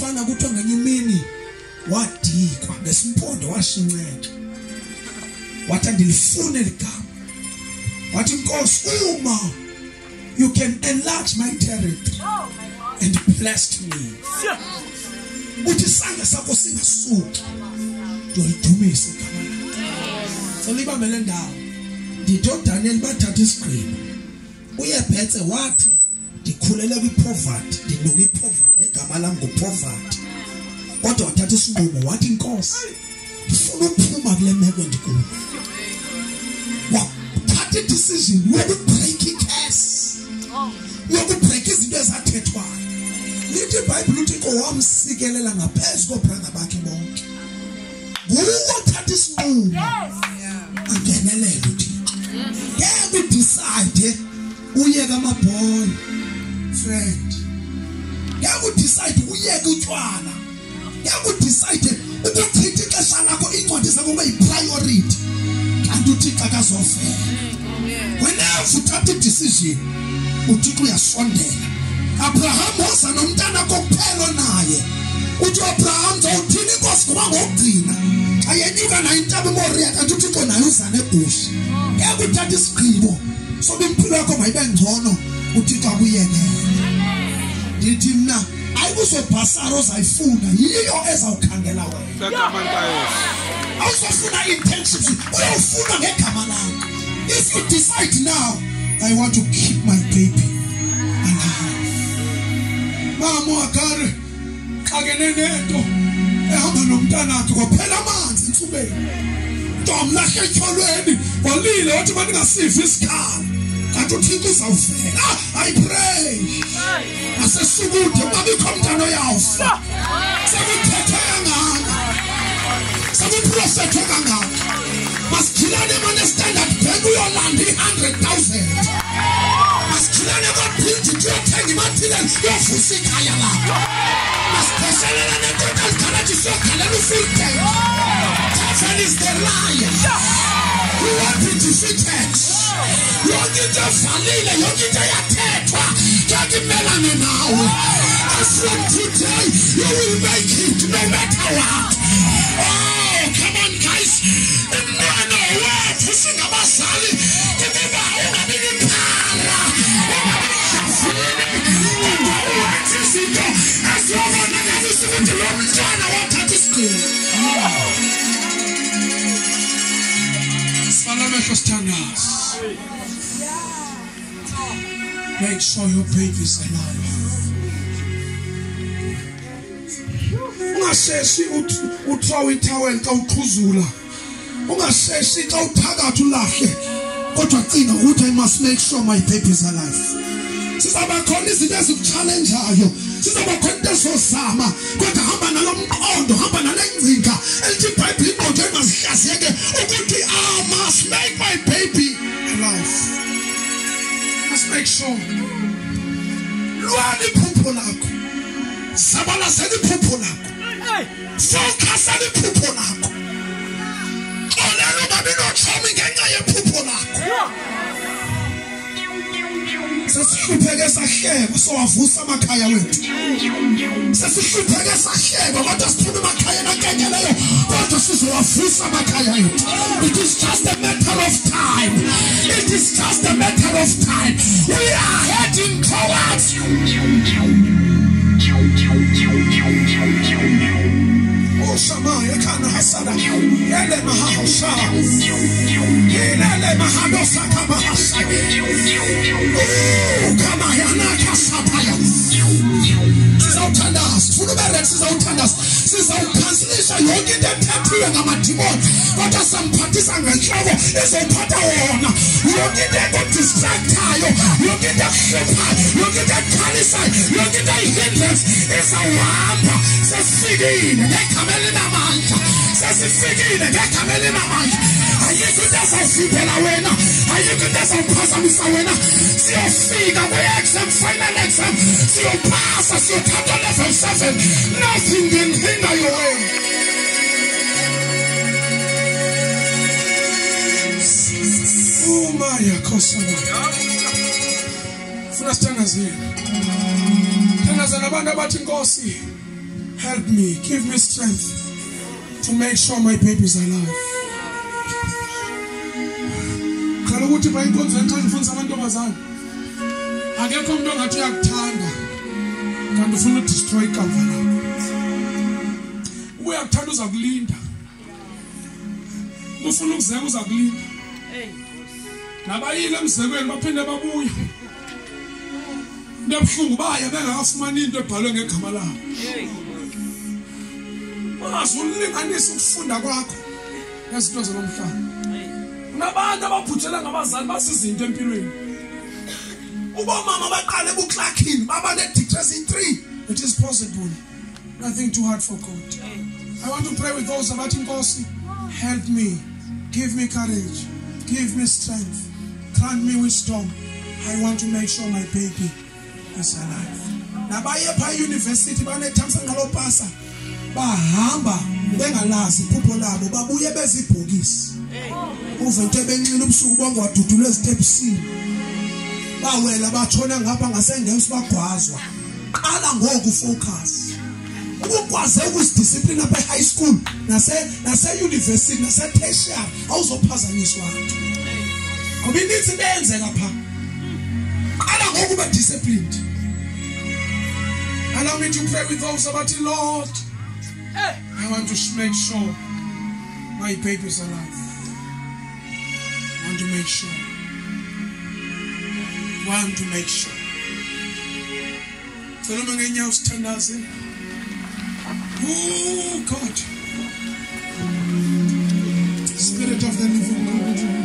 umfana kuthiwa ngenye imini wadikwa ngesimpondo washincenga wathi andilifune ligama wathi Nkosi uma you can enlarge my territory and bless me uthi isandla sakho singasuki ndolidumisa igama lakho solibambele ndawo nditho Daniel bathatha isigqilo uyebhetse wathi ndikhulele kwipoverty ndinuka ipoverty negama lami ngupoverty kodwa wathatha isinqumo wathi Nkosi ndifuna ukuphuma kule meko ndikuyo wathatha idecision yokubreak icase yokubreak izinto ezathethwayo lithi iBhayibheli uthi owamsikelela ngaphezulu kobrother bakhe bonke nguwo wathatha isinqumo angenelele uThixo ngeke udecide uyeka amabhola friend ngeke udecide uyeka utshwala ngeke udecide ukuchitha ixesha lakho incwadi zakho kuyipriority kanti uThixo akazofela whenever uthatha idecision uThixo uyasondela Abraham wasa nomntana kokuphela naye uthi Abraham uthini Nkosi kuba ngokugcina ayenyuka na intaba eMoriya kanti uThixo naye uzana ebush ngeke uthatha isigqibo sobe impilo yakho mayibe ngcono uThixo akuyekela ndithi mina ayikuzobhasara ozayifuna yiyo ezawukhangela wena awuzofuna internships uyofuna ngegama lakho if you decide now I want to keep my baby alive mama akare kagenenento ehamba nomntana wakhe kophela amanzi insubeni ntomlahle etholweni walile wathi bandingasifi isikhala kanti uThixo uzawuvela I pray asesukude babikho umntana oyawufa sekuthethe kangaka sekuprofethe kangaka masikilane manje standard bank uyolanda 100,000 masikilane kodwa tuyothenga imaterial yovusa ikhaya lakho masipheselela nentokazi khalathi siyokhalela ufull tank Tafel is the liar we want to defeated yonke into evalile yonke into yathethwa yakimelane nawe and from today you will make it no matter what oh come on guys umntwana wethu singabazali ukuba ungabiniphala ungabinijafile ungawenza izinto eziyobonakaliswa ukuthi lo mntwana wathatha isigqilo Salamehlo standards. Make sure your baby is alive. Ungaseshi uthrow itowel ka uqhuzula. Ungaseshi ka uphakathi ulahle. Kodwa cina ukuthi I must make sure my baby is alive. Sizaba khona izinto ezikuchallengeayo. Sizaba khona into ezozama. Kodwa hamba nalomqondo, hamba nalengcinga. Elithi iBhayibheli inqondo engazihlazeke ukuthi I must make my baby alive. Let's make sure. Lwani iphupho lakho. Sabalasela iphupho lakho. Focus on iphupho lakho. Olelo babi nochomi ngenxa yephupho lakho. Sesihlupheke sahleba sowavusa amakhaya wethu. Sesihlupheke sahleba kodwa siphume emakhaya nakenyeleyo kodwa sizowavusa amakhaya wethu. It is just a matter of time. It is just a matter of time. We are heading towards Oh Shama yakana hasada ele mahasha ele mahado sakama hasha kama yana kasapaya sizawuthandaza funa ubere sizawuthandaza sizawukhanselisha yonke into ethethiwe ngamadimoni kodwa samphathisa ngenhloko ezophatha wona yonke into ekodistractayo yonke into ekuhluphayo yonke into ekukhalisayo yonke into eyihindrance izawuhamba sesifikile ngegama elinamandla sesifikile ngegama elinamandla ayikho into ezawuvimbela wena ayikho into ezawuphazamisa wena siyofika kwi-exam final exam siyopasa siyothatha level 7 nothing can hinder your way umaya khosana funa sithandazile thandazana abantu abathi Nkosi Help me, give me strength to make sure my baby is alive. Kala ukuthi bayinkonzo xa ngifundisa amantombazana akekho umuntu ongathi uyakuthanda kanti ufuna udestroy ikamva lakho. Uyakuthanda uzakulinda, ufuna ukuzeka uzakulinda. Nabayile emzekweni baphinde babuya ndebuhlungu baya bengakafumani into ebhalwe ngegama labo. Ungazulinganisa ukufunda kwakho nezinto zomhlaba. Nabantu ababhujela ngabazali basizinto empilweni. Uba mama baqale buclackini baba ne-degrees 3. It is possible. Nothing too hard for God. I want to pray with those about Nkosi. Help me. Give me courage. Give me strength. Grant me wisdom. I want to make sure my baby is alive. Nabaye pa university banethamsa ngalopasa. Bahamba bengalazi iphupho labo babuye bezibhokisi. Uvente benxile ubusuku bonke wadudula ezitepsini. Bawela batshona ngapha ngasengems bagwazwa. Qala ngoku focus. Ukugwaze ukudiscipline apha high school nase university nase tertiary awuzophazanyiswa. Ngoba initsi benzeka pha. Qala ngoku be disciplined. Allow me to pray with those about the Lord. I want to make sure my baby is alive. I want to make sure. Want to make sure. Oh God. Spirit of the living God.